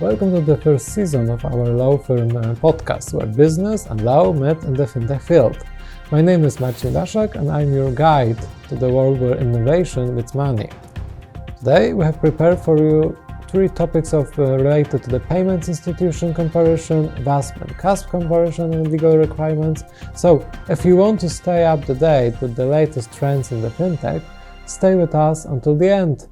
Welcome to the first season of our law firm podcast, where business and law met in the fintech field. My name is Marcin Daszak and I'm your guide to the world where innovation meets money. Today we have prepared for you three topics related to the payments institution comparison, VASP and CASP comparison and legal requirements. So if you want to stay up to date with the latest trends in the fintech, stay with us until the end.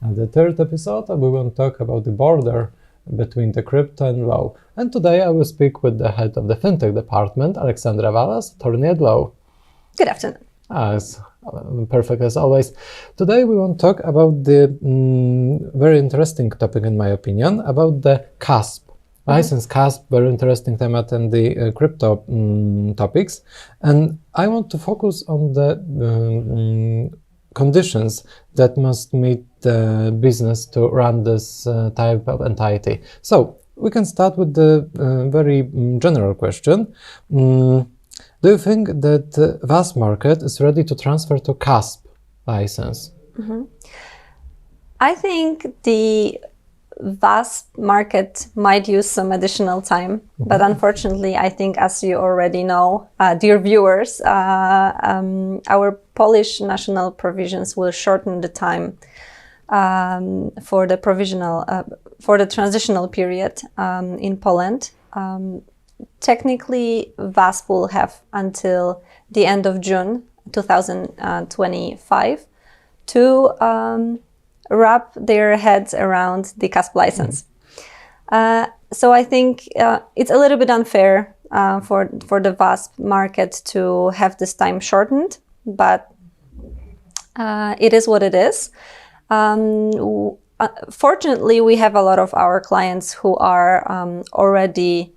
And the third episode, we will talk about the border between the crypto and law. And today I will speak with the head of the fintech department, Alexandra Walas, attorney at law. Good afternoon. It's perfect as always. Today we want to talk about the very interesting topic, in my opinion, about the CASP. License CASP, very interesting theme in the crypto topics. And I want to focus on the conditions that must meet the business to run this type of entity. So we can start with the very general question. Do you think that the VASP market is ready to transfer to CASP license? I think the VASP market might use some additional time, but unfortunately, I think, as you already know, dear viewers, our Polish national provisions will shorten the time for the transitional period in Poland. Technically, VASP will have until the end of June 2025 to wrap their heads around the CASP license. So I think it's a little bit unfair for the VASP market to have this time shortened, but it is what it is. Fortunately, we have a lot of our clients who are already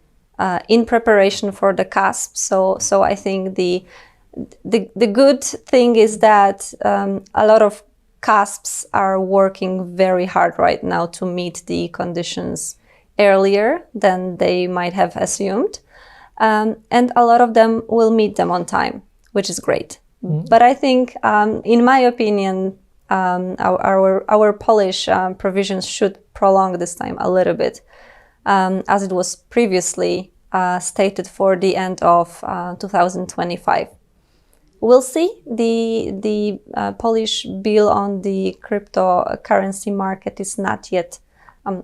in preparation for the CASP. So I think the good thing is that a lot of CASPs are working very hard right now to meet the conditions earlier than they might have assumed. And a lot of them will meet them on time, which is great. But I think, in my opinion, our Polish provisions should prolong this time a little bit, as it was previously stated for the end of 2025. We'll see. The Polish bill on the cryptocurrency market is not yet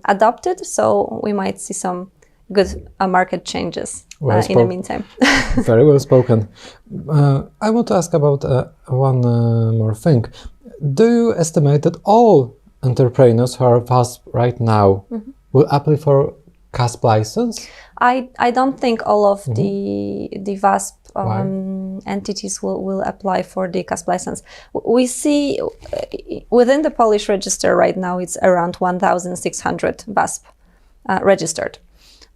adopted, so we might see some good market changes in the meantime. Very well spoken. I want to ask about one more thing. Do you estimate that all entrepreneurs who are VASP right now will apply for CASP license? I don't think all of the VASP entities will apply for the CASP license. We see within the Polish register right now, it's around 1,600 VASP registered.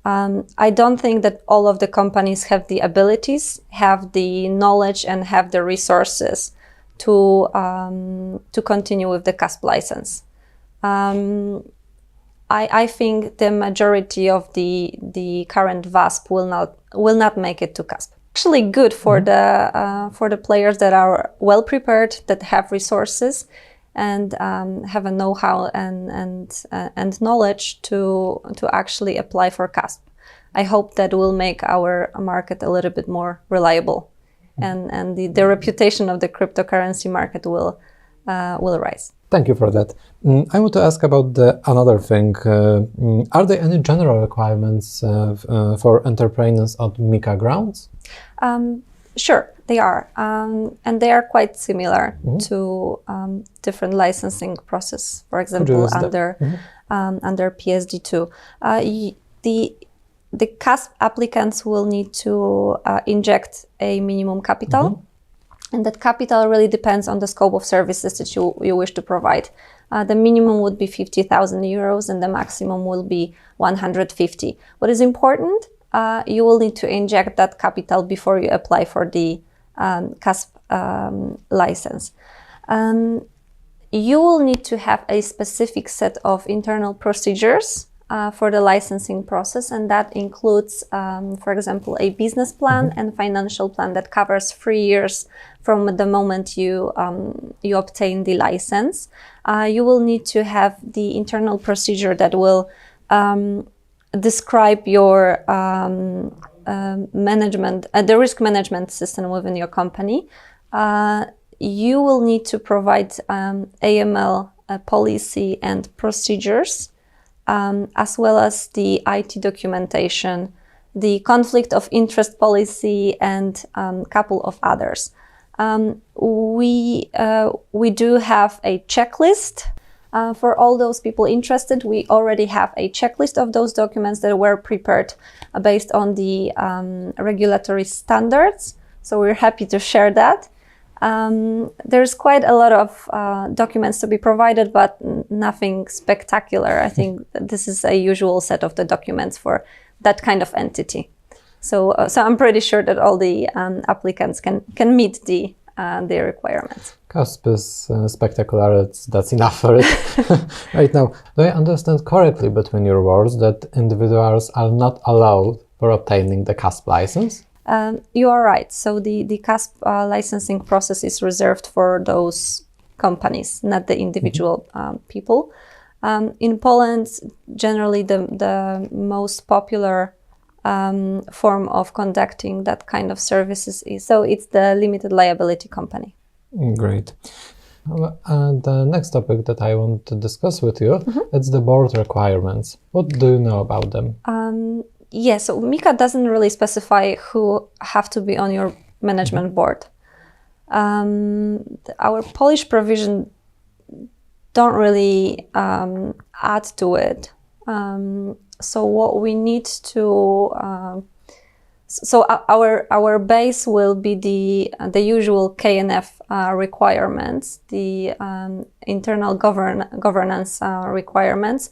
I don't think that all of the companies have the abilities, have the knowledge, and have the resources to continue with the CASP license. I think the majority of the current VASP will not make it to CASP. Actually, good for the players that are well prepared, that have resources, and have a know-how and knowledge to actually apply for CASP. I hope that will make our market a little bit more reliable, and the reputation of the cryptocurrency market will rise. Thank you for that. I want to ask about another thing. Are there any general requirements for entrepreneurs on MiCA grounds? Sure, they are. And they are quite similar to different licensing process. For example, under PSD2. The CASP applicants will need to inject a minimum capital. And that capital really depends on the scope of services that you wish to provide. The minimum would be 50,000 euros and the maximum will be 150. What is important, you will need to inject that capital before you apply for the CASP license. You will need to have a specific set of internal procedures for the licensing process, and that includes, for example, a business plan and financial plan that covers 3 years from the moment you obtain the license. You will need to have the internal procedure that will describe your management, the risk management system within your company, you will need to provide AML policy and procedures, as well as the IT documentation, the conflict of interest policy, and a couple of others. We do have a checklist. For all those people interested, we already have a checklist of those documents that were prepared based on the regulatory standards. So we're happy to share that. There's quite a lot of documents to be provided, but nothing spectacular. I think this is a usual set of the documents for that kind of entity. So I'm pretty sure that all the applicants can meet the requirements. CASP is spectacular. That's enough for it. Right now, do I understand correctly between your words that individuals are not allowed for obtaining the CASP license? You are right. So the CASP licensing process is reserved for those companies, not the individual people. In Poland, generally the most popular form of conducting that kind of services is, so it's the limited liability company. Great. And the next topic that I want to discuss with you, it's the board requirements. What do you know about them? Yeah, so MiCA doesn't really specify who have to be on your management board. Our Polish provision don't really add to it. So what we need to, so our base will be the usual KNF requirements, the internal governance requirements.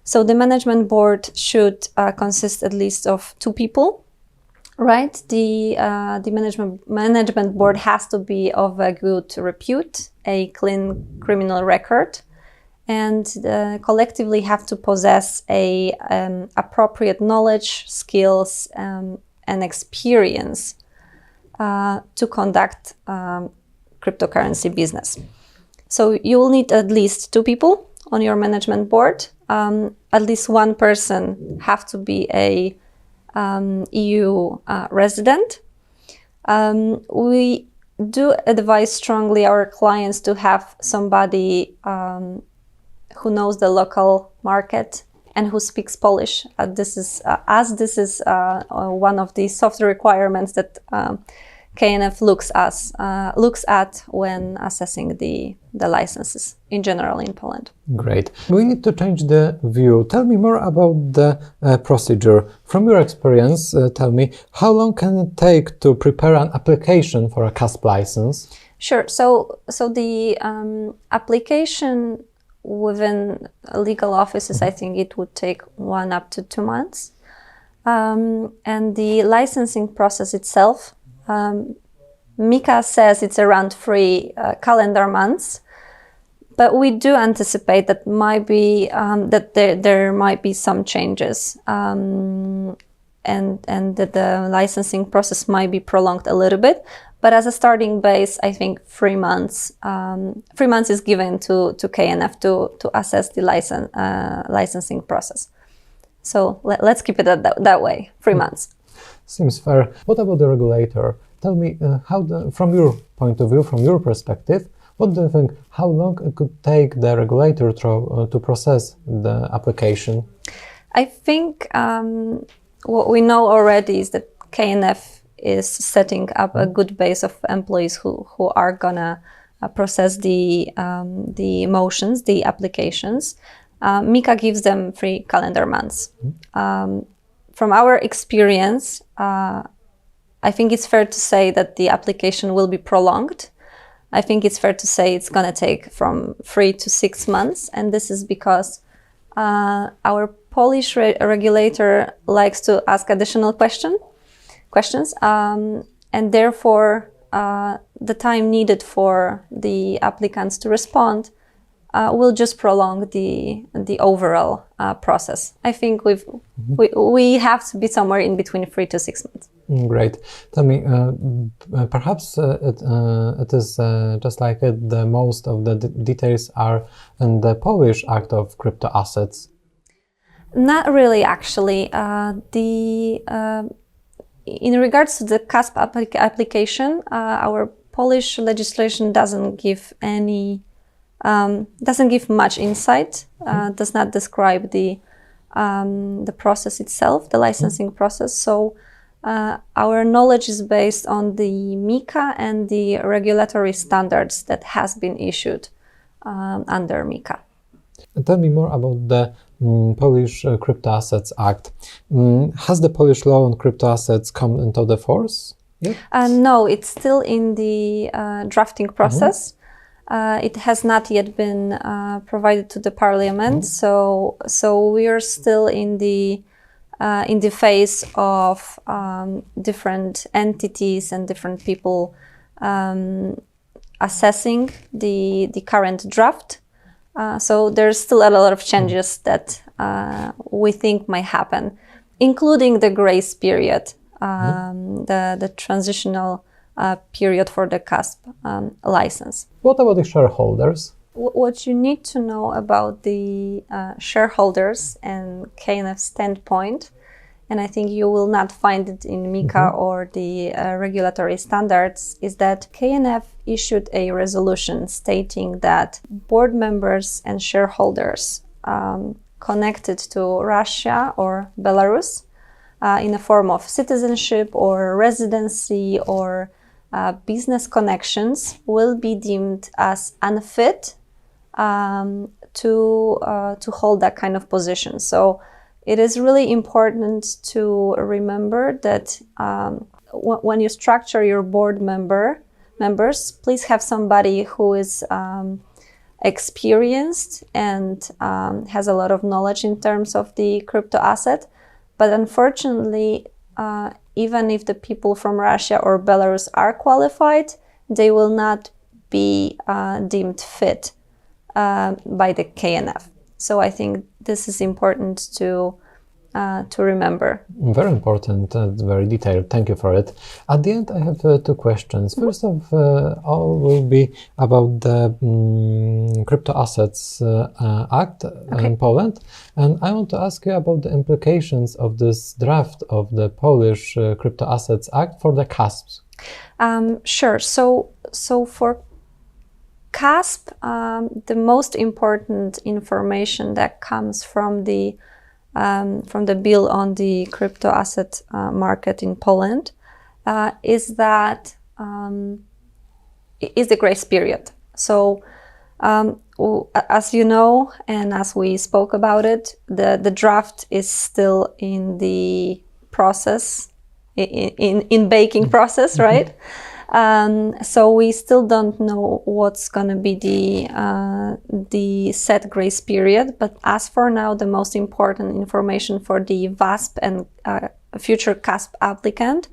So the management board should consist at least of 2 people, right? The management board has to be of a good repute, a clean criminal record, and collectively have to possess a appropriate knowledge, skills, and experience to conduct cryptocurrency business. So you will need at least 2 people on your management board. At least 1 person have to be a EU resident. We do advise strongly our clients to have somebody who knows the local market and who speaks Polish. This is one of the soft requirements that KNF looks at when assessing the licenses in general in Poland. Great. We need to change the view. Tell me more about the procedure. From your experience, tell me, how long can it take to prepare an application for a CASP license? Sure. So the application within legal offices, I think it would take 1 up to 2 months. And the licensing process itself, MiCA says it's around 3 calendar months, but we do anticipate that might be that there might be some changes, and that the licensing process might be prolonged a little bit. But as a starting base, I think 3 months. 3 months is given to KNF to assess the licensing process. So let's keep it that way. 3 months. Seems fair. What about the regulator? Tell me, from your point of view, from your perspective, what do you think? How long it could take the regulator to process the application? I think what we know already is that KNF is setting up a good base of employees who are gonna process the motions, the applications. MiCA gives them 3 calendar months. From our experience, I think it's fair to say that the application will be prolonged. I think it's fair to say it's going to take from 3 to 6 months. And this is because our Polish regulator likes to ask additional questions. And therefore, the time needed for the applicants to respond will just prolong the overall process. I think we have to be somewhere in between 3 to 6 months. Great. Tell me, perhaps it is just like it, the most of the details are in the Polish Act of Crypto Assets. Not really, actually. In regards to the CASP application, our Polish legislation doesn't give much insight. Does not describe the process itself, the licensing process. So our knowledge is based on the MiCA and the regulatory standards that has been issued under MiCA. Tell me more about the Polish Crypto Assets Act. Has the Polish law on crypto assets come into the force yet? No, it's still in the drafting process. It has not yet been provided to the parliament, so we are still in the phase of different entities and different people assessing the current draft. So there's still a lot of changes that we think might happen, including the grace period, the transitional period for the CASP license. What about the shareholders? What you need to know about the shareholders and KNF standpoint, and I think you will not find it in MiCA or the regulatory standards, is that KNF issued a resolution stating that board members and shareholders connected to Russia or Belarus in the form of citizenship or residency or business connections will be deemed as unfit to hold that kind of position. So it is really important to remember that when you structure your board members, please have somebody who is experienced and has a lot of knowledge in terms of the crypto asset. But unfortunately, even if the people from Russia or Belarus are qualified, they will not be deemed fit by the KNF. So I think this is important to remember. Very important and very detailed. Thank you for it. At the end, I have two questions. First of all will be about the Crypto Assets Act in Poland. And I want to ask you about the implications of this draft of the Polish Crypto Assets Act for the CASPs. Sure. So for CASP, the most important information that comes from the bill on the crypto asset market in Poland is that is the grace period. So as you know, and as we spoke about it, the draft is still in the process, in baking process, right? So we still don't know what's going to be the set grace period. But as for now, the most important information for the VASP and future CASP applicant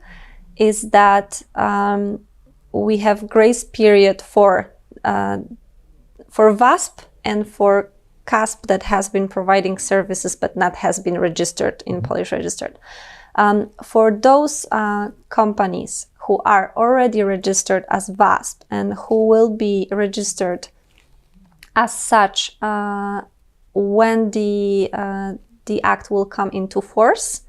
is that we have grace period for VASP and for CASP that has been providing services but not has been registered in Polish registered. For those companies who are already registered as VASP and who will be registered as such when the act will come into force,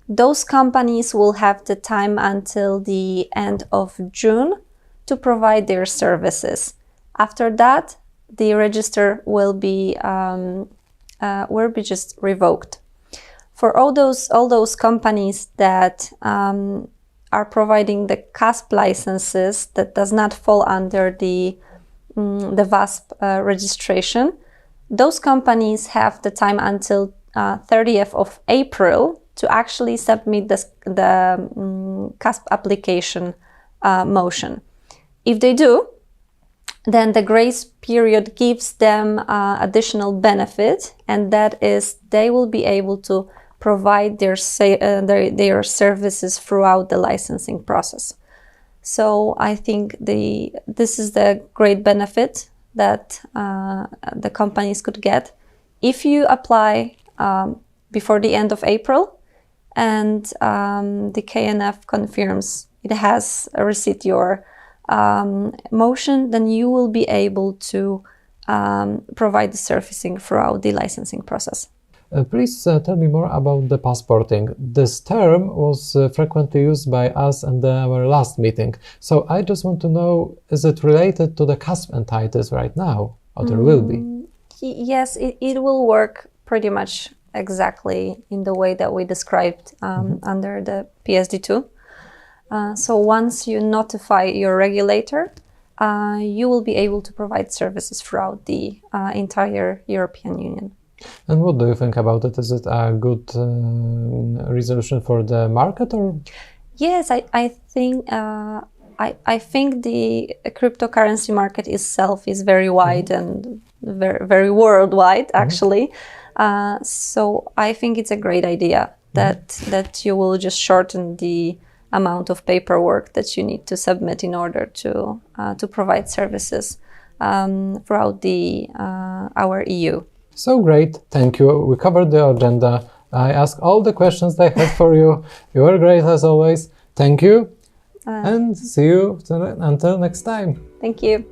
those companies will have the time until the end of June to provide their services. After that, the register will be just revoked. For all those companies that are providing the CASP licenses that does not fall under the VASP registration, those companies have the time until 30th of April to actually submit the CASP application motion. If they do, then the grace period gives them additional benefit, and that is they will be able to provide their services throughout the licensing process. So I think this is the great benefit that the companies could get if you apply before the end of April, and the KNF confirms it has received your motion, then you will be able to provide the servicing throughout the licensing process. Please tell me more about the passporting. This term was frequently used by us in our last meeting. So I just want to know, is it related to the CASP entities right now? Or there will be? Yes, it will work pretty much exactly in the way that we described under the PSD2. So once you notify your regulator, you will be able to provide services throughout the entire European Union. And what do you think about it? Is it a good resolution for the market, or? Yes, I think I think the cryptocurrency market itself is very wide and very, very worldwide, actually. So I think it's a great idea that you will just shorten the amount of paperwork that you need to submit in order to provide services throughout our EU. So great, thank you. We covered the agenda. I asked all the questions I had for you. You were great as always. Thank you. And see you until next time. Thank you.